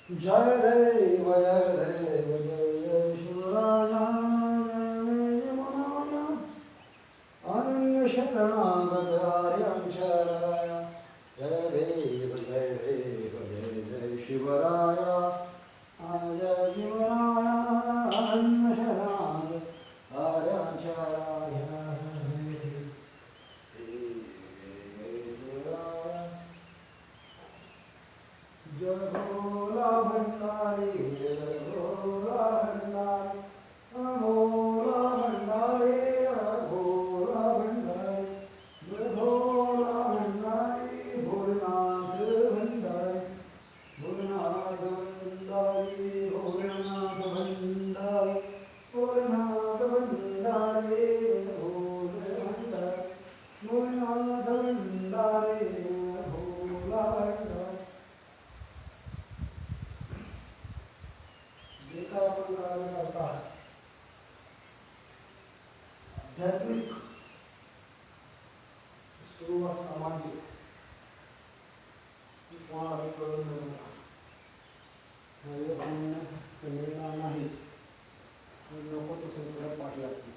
जय देव जय शिवराया जय मनाया अनन्य शरणागत आर्यांचराया जय देव जय शिवराया जय शिवराया अनन्य शरणागत आर्यांचराया जय भोला भंडारी जय भोला भंडारी भोला भंडारी भोला भंडारी जय भोला भंडारी भोलेनाथ भंडारी भोलेनाथ भंडारी भोलेनाथ भंडारी भोलेनाथ भंडारी भोले भंडारी भोलेनाथ भंडारी भोला भंडारी आपण कार्य करता आध्यात्मिक किंवा सामाजिक कोणाला कळून मिळणार नाही नको तो सगळं पाठी लागते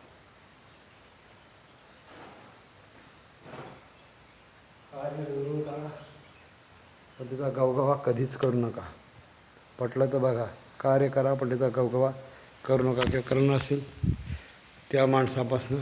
कार्य करू का पण त्याचा गवगवा कधीच करू नका पटलं तर बघा कार्य करा पण त्याचा गवगवा करू नका किंवा करणं असेल त्या माणसापासून